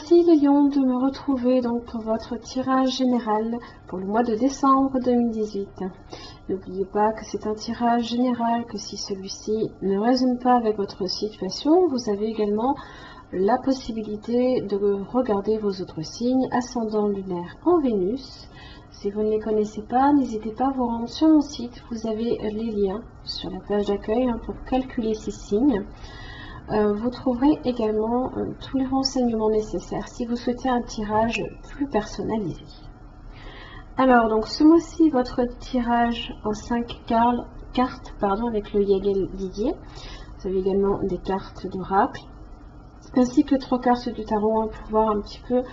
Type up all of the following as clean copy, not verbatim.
Merci les lions de me retrouver donc pour votre tirage général pour le mois de décembre 2018. N'oubliez pas que c'est un tirage général, que si celui-ci ne résonne pas avec votre situation, vous avez également la possibilité de regarder vos autres signes, ascendant lunaire en Vénus. Si vous ne les connaissez pas, n'hésitez pas à vous rendre sur mon site, vous avez les liens sur la page d'accueil pour calculer ces signes. Vous trouverez également tous les renseignements nécessaires si vous souhaitez un tirage plus personnalisé. Alors, donc ce mois-ci, votre tirage en 5 cartes avec le Yagel Didier. Vous avez également des cartes d'oracle, ainsi que 3 cartes du tarot pour voir un petit peu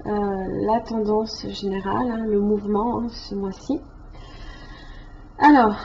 la tendance générale, le mouvement ce mois-ci. Alors,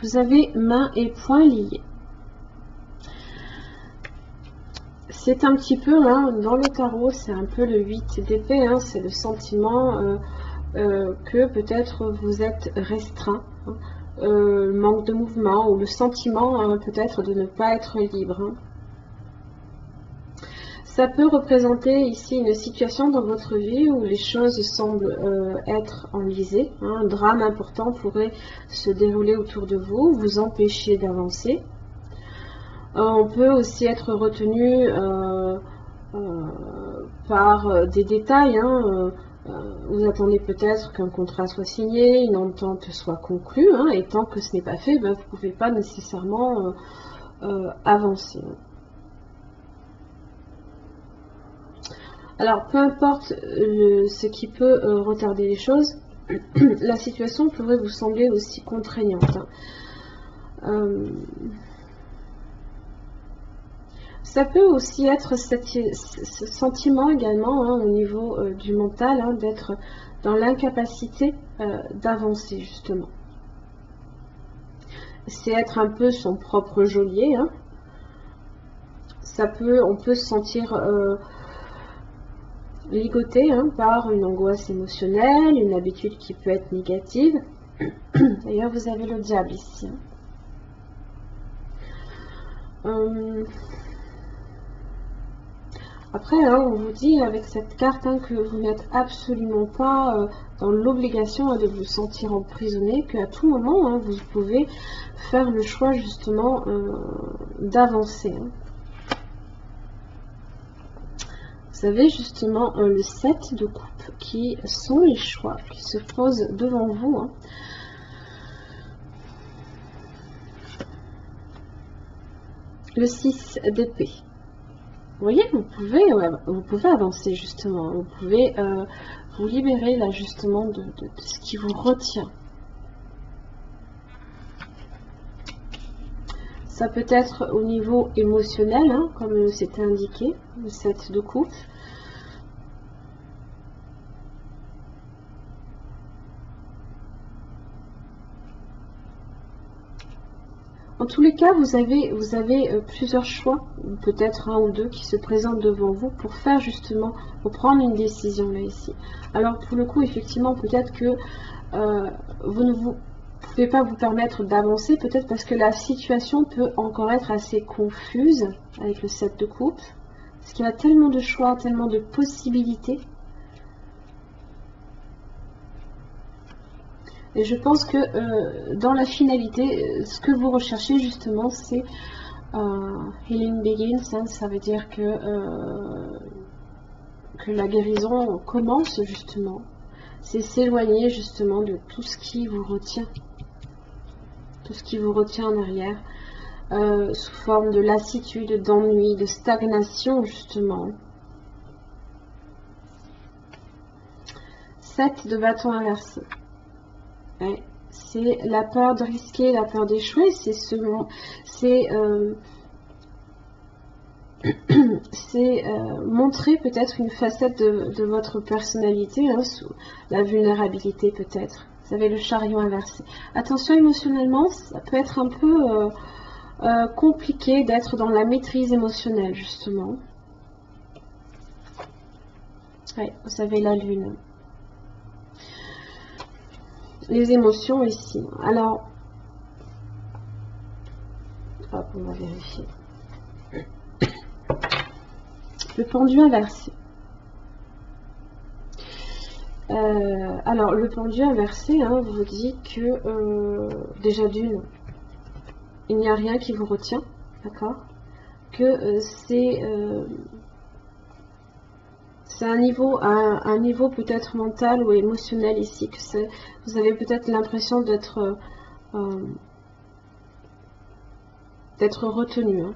vous avez mains et poings liés. C'est un petit peu, dans le tarot, c'est un peu le 8 d'épée, c'est le sentiment que peut-être vous êtes restreint, manque de mouvement, ou le sentiment peut-être de ne pas être libre. Ça peut représenter ici une situation dans votre vie où les choses semblent être enlisées. Un drame important pourrait se dérouler autour de vous, vous empêcher d'avancer. On peut aussi être retenu par des détails. Vous attendez peut-être qu'un contrat soit signé, une entente soit conclue, et tant que ce n'est pas fait, vous ne pouvez pas nécessairement avancer. Alors, peu importe ce qui peut retarder les choses, la situation pourrait vous sembler aussi contraignante. Ça peut aussi être ce sentiment également au niveau du mental, d'être dans l'incapacité d'avancer justement. C'est être un peu son propre geôlier. On peut se sentir ligoté par une angoisse émotionnelle, une habitude qui peut être négative. D'ailleurs, vous avez le diable ici. Après, on vous dit avec cette carte que vous n'êtes absolument pas dans l'obligation de vous sentir emprisonné, qu'à tout moment, vous pouvez faire le choix justement d'avancer. Vous avez justement le 7 de coupe qui sont les choix qui se posent devant vous. Le 6 d'épée. Vous voyez, vous pouvez avancer justement. Vous pouvez vous libérer là justement de ce qui vous retient. Ça peut être au niveau émotionnel, comme c'était indiqué, le 7 de coupe. En tous les cas, vous avez plusieurs choix, peut-être un ou deux qui se présentent devant vous pour faire justement, pour prendre une décision là ici. Alors pour le coup, effectivement, peut-être que vous ne pouvez pas vous permettre d'avancer, peut-être parce que la situation peut encore être assez confuse avec le 7 de coupe, parce qu'il y a tellement de choix, tellement de possibilités. Et je pense que dans la finalité, ce que vous recherchez justement, c'est Healing Begins. Ça veut dire que la guérison commence justement. C'est s'éloigner justement de tout ce qui vous retient. Tout ce qui vous retient en arrière. Sous forme de lassitude, d'ennui, de stagnation justement. 7 de bâton inversé. C'est la peur de risquer, la peur d'échouer, c'est montrer peut-être une facette de votre personnalité, sous la vulnérabilité peut-être. Vous avez le chariot inversé. Attention, émotionnellement, ça peut être un peu compliqué d'être dans la maîtrise émotionnelle justement. Vous avez la lune. Les émotions ici. Alors, hop, on va vérifier. Le pendu inversé. Alors, le pendu inversé, hein, vous dit que, déjà d'une, il n'y a rien qui vous retient, d'accord? Que c'est un niveau peut-être mental ou émotionnel ici, que vous avez peut-être l'impression d'être retenu. Hein.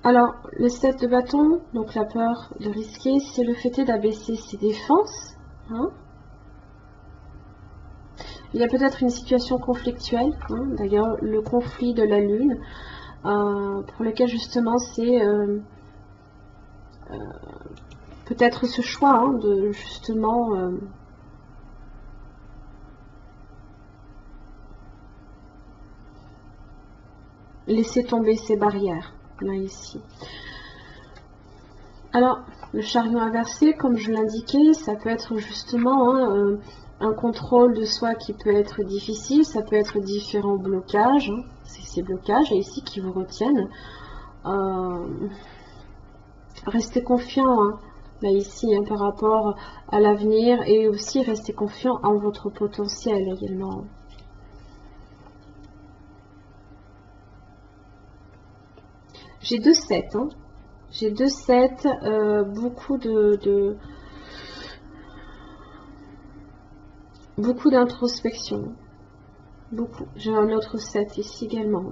Alors, le 7 de bâton, donc la peur de risquer, c'est le fait d'abaisser ses défenses. Hein. Il y a peut-être une situation conflictuelle, hein, d'ailleurs le conflit de la lune, pour lequel justement c'est peut-être ce choix hein, de justement laisser tomber ces barrières, là ici. Alors, le chariot inversé, comme je l'indiquais, ça peut être justement hein, un contrôle de soi qui peut être difficile, ça peut être différents blocages, hein, c'est ces blocages ici qui vous retiennent. Restez confiant hein, là ici hein, par rapport à l'avenir et aussi restez confiant en votre potentiel également. J'ai 2 7, hein. J'ai 2 7, beaucoup beaucoup d'introspection. Beaucoup. J'ai un autre 7 ici également.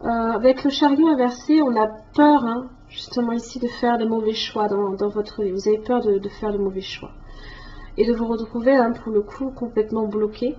Avec le chariot inversé, on a peur, hein, justement ici, de faire des mauvais choix dans votre vie. Vous avez peur de faire de mauvais choix. Et de vous retrouver, hein, pour le coup, complètement bloqué.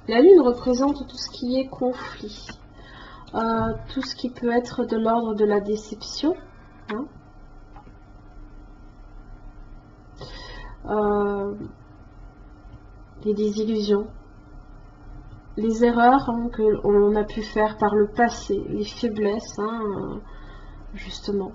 La lune représente tout ce qui est conflit. Tout ce qui peut être de l'ordre de la déception. Hein. Les désillusions. Les erreurs hein, que l'on a pu faire par le passé. Les faiblesses, hein, justement.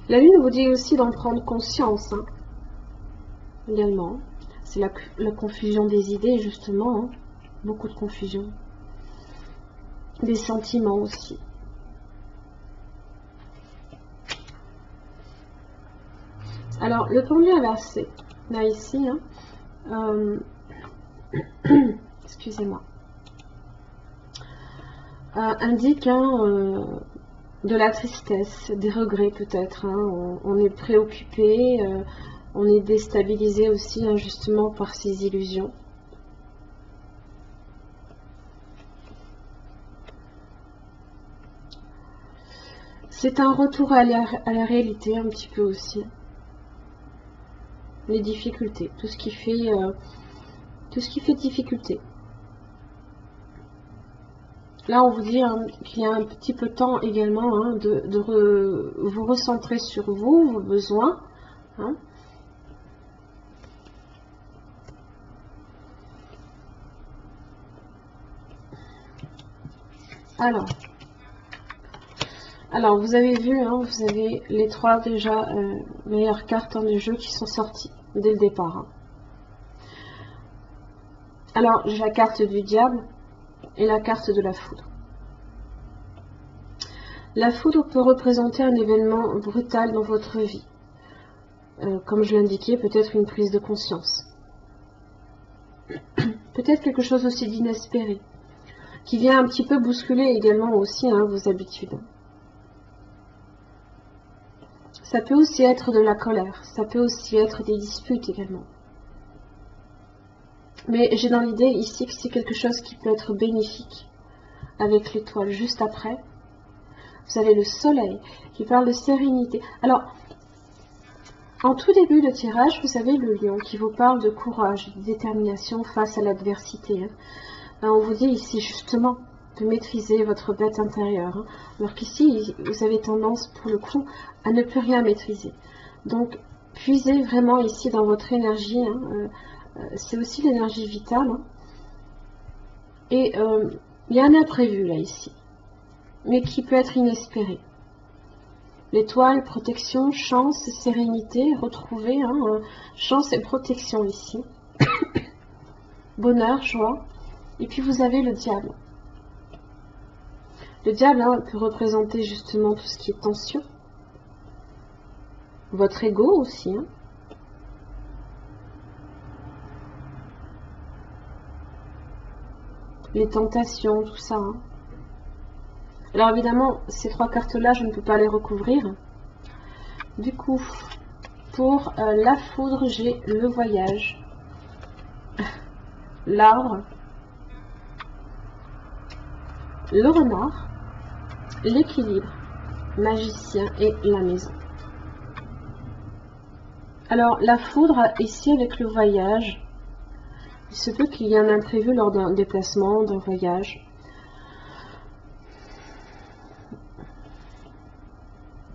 La lune vous dit aussi d'en prendre conscience, hein, également. C'est la confusion des idées, justement. Hein. Beaucoup de confusion. Des sentiments aussi. Alors, le pendu inversé, là, ici, hein, excusez-moi, indique hein, de la tristesse, des regrets peut-être. Hein. On est préoccupé, on est déstabilisé aussi hein, justement par ces illusions. C'est un retour à la réalité un petit peu aussi. Les difficultés, tout ce qui fait difficulté. Là, on vous dit hein, qu'il y a un petit peu de temps également hein, de vous recentrer sur vous, vos besoins. Hein. Alors, vous avez vu, hein, vous avez les 3 déjà meilleures cartes hein, du jeu qui sont sorties dès le départ. Hein. Alors, j'ai la carte du diable et la carte de la foudre. La foudre peut représenter un événement brutal dans votre vie. Comme je l'indiquais, peut-être une prise de conscience. Peut-être quelque chose aussi d'inespéré, qui vient un petit peu bousculer également aussi hein, vos habitudes. Ça peut aussi être de la colère, ça peut aussi être des disputes également. Mais j'ai dans l'idée ici que c'est quelque chose qui peut être bénéfique. Avec l'étoile juste après, vous avez le soleil qui parle de sérénité. Alors, en tout début de tirage, vous avez le lion qui vous parle de courage, de détermination face à l'adversité. Hein. On vous dit ici justement de maîtriser votre bête intérieure. Hein. Alors qu'ici, vous avez tendance pour le coup à ne plus rien maîtriser. Donc, puisez vraiment ici dans votre énergie. Hein, c'est aussi l'énergie vitale. Hein. Et il y a un imprévu là, ici, mais qui peut être inespéré. L'étoile, protection, chance, sérénité, retrouver, hein, chance et protection ici. Bonheur, joie. Et puis vous avez le diable. Le diable hein, peut représenter justement tout ce qui est tension. Votre ego aussi. Hein. Les tentations, tout ça. Hein. Alors évidemment, ces trois cartes-là, je ne peux pas les recouvrir. Du coup, pour la foudre, j'ai le voyage, l'arbre, le renard, l'équilibre, magicien et la maison. Alors, la foudre, ici avec le voyage, il se peut qu'il y ait un imprévu lors d'un déplacement, d'un voyage,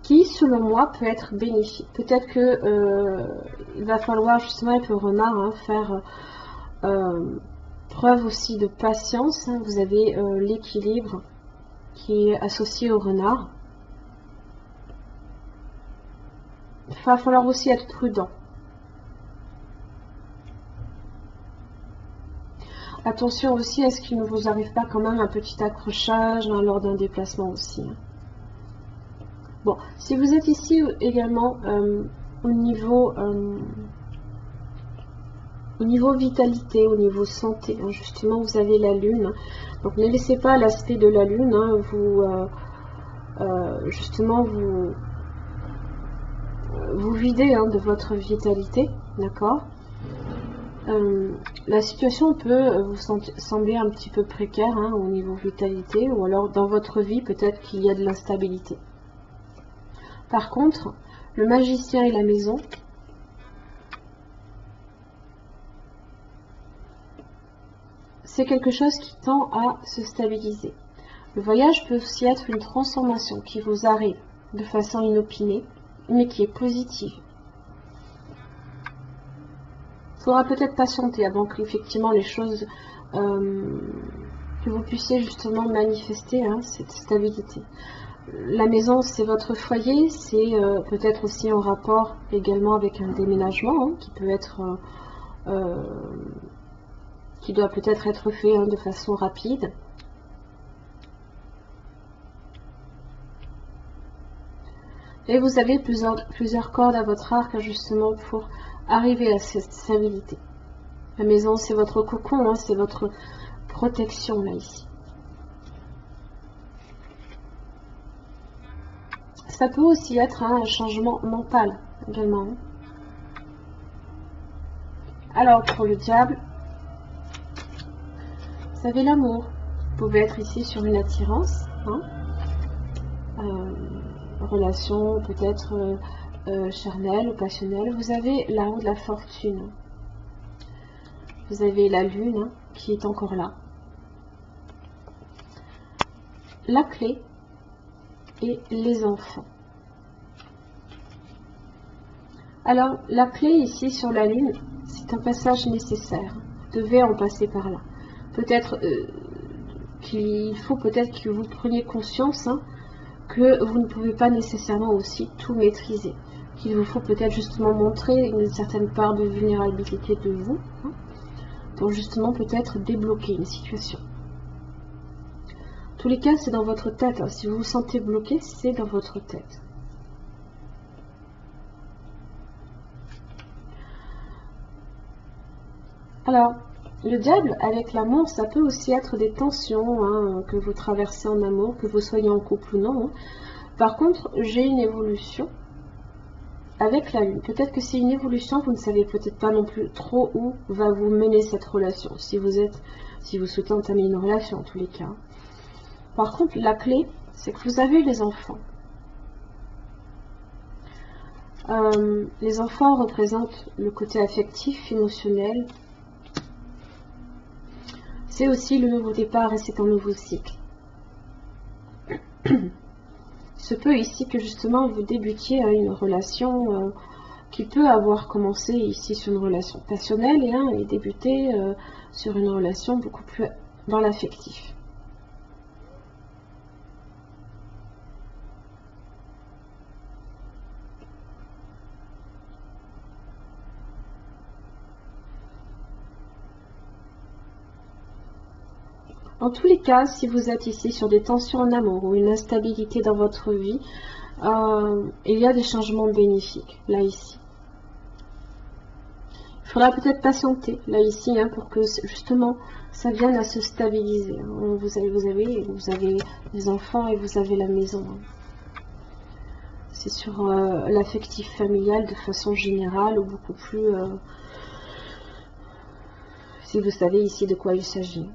qui, selon moi, peut être bénéfique. Peut-être que il va falloir justement avec le renard hein, faire preuve aussi de patience. Hein. Vous avez l'équilibre qui est associé au renard. Il va falloir aussi être prudent. Attention aussi à ce qu'il ne vous arrive pas quand même un petit accrochage hein, lors d'un déplacement aussi. Hein. Bon, si vous êtes ici également au niveau vitalité, au niveau santé, hein, justement vous avez la lune. Donc ne laissez pas l'aspect de la lune hein, justement vous vider hein, de votre vitalité, d'accord. La situation peut vous sembler un petit peu précaire hein, au niveau vitalité, ou alors dans votre vie peut-être qu'il y a de l'instabilité. Par contre, le magicien et la maison, c'est quelque chose qui tend à se stabiliser. Le voyage peut aussi être une transformation qui vous arrive de façon inopinée, mais qui est positive. Il faudra peut-être patienter avant qu'effectivement les choses, que vous puissiez justement manifester hein, cette stabilité. La maison, c'est votre foyer, c'est peut-être aussi en rapport également avec un déménagement hein, qui peut être, qui doit peut-être être fait hein, de façon rapide. Et vous avez plusieurs cordes à votre arc justement pour arriver à cette stabilité. La maison, c'est votre cocon, hein, c'est votre protection là ici. Ça peut aussi être hein, un changement mental également. Alors pour le diable, vous avez l'amour. Vous pouvez être ici sur une attirance, hein, relation peut-être charnelle ou passionnelle. Vous avez la roue de la fortune. Vous avez la lune hein, qui est encore là. La clé et les enfants. Alors, la clé ici sur la lune, c'est un passage nécessaire. Vous devez en passer par là. Peut-être qu'il faut peut-être que vous preniez conscience hein, que vous ne pouvez pas nécessairement aussi tout maîtriser. Qu'il vous faut peut-être justement montrer une certaine part de vulnérabilité de vous, hein, pour justement peut-être débloquer une situation. En tous les cas, c'est dans votre tête. Hein. Si vous vous sentez bloqué, c'est dans votre tête. Alors, le diable, avec l'amour, ça peut aussi être des tensions hein, que vous traversez en amour, que vous soyez en couple ou non. Hein. Par contre, j'ai une évolution avec la lune. Peut-être que c'est une évolution, vous ne savez peut-être pas non plus trop où va vous mener cette relation, si vous souhaitez entamer une relation en tous les cas. Par contre, la clé, c'est que vous avez les enfants. Les enfants représentent le côté affectif, émotionnel. C'est aussi le nouveau départ et c'est un nouveau cycle. Il se peut ici que justement vous débutiez à une relation qui peut avoir commencé ici sur une relation passionnelle et débuter sur une relation beaucoup plus dans l'affectif. En tous les cas, si vous êtes ici sur des tensions en amour ou une instabilité dans votre vie, il y a des changements bénéfiques, là, ici. Il faudra peut-être patienter, là, ici, hein, pour que, justement, ça vienne à se stabiliser. Hein. Vous avez les enfants et vous avez la maison. Hein. C'est sur l'affectif familial de façon générale ou beaucoup plus... si vous savez ici de quoi il s'agit.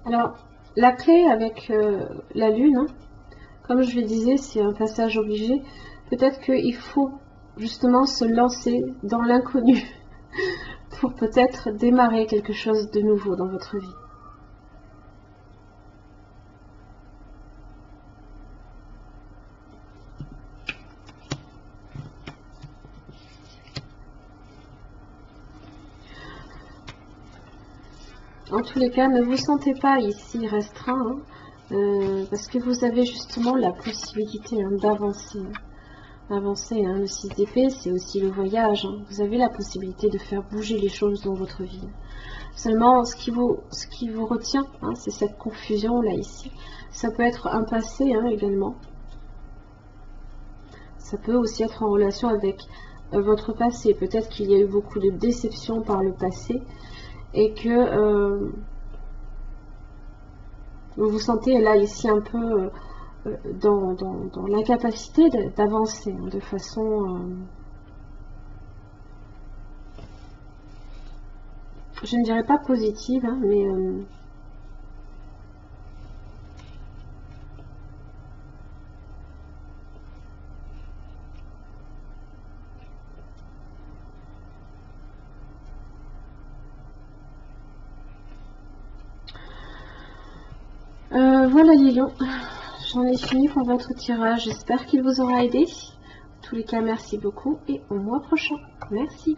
Alors, la clé avec la lune, hein, comme je le disais, c'est un passage obligé. Peut-être qu'il faut justement se lancer dans l'inconnu pour peut-être démarrer quelque chose de nouveau dans votre vie. En tous les cas, ne vous sentez pas ici restreint, hein, parce que vous avez justement la possibilité hein, d'avancer. Avancer, hein. Le 6 d'épée, c'est aussi le voyage. Hein. Vous avez la possibilité de faire bouger les choses dans votre vie. Seulement, ce qui vous retient, hein, c'est cette confusion là ici. Ça peut être un passé hein, également. Ça peut aussi être en relation avec votre passé. Peut-être qu'il y a eu beaucoup de déceptions par le passé. Et que vous vous sentez là ici un peu dans l'incapacité d'avancer hein, de façon, je ne dirais pas positive, hein, mais voilà les lions, j'en ai fini pour votre tirage. J'espère qu'il vous aura aidé. En tous les cas, merci beaucoup et au mois prochain. Merci.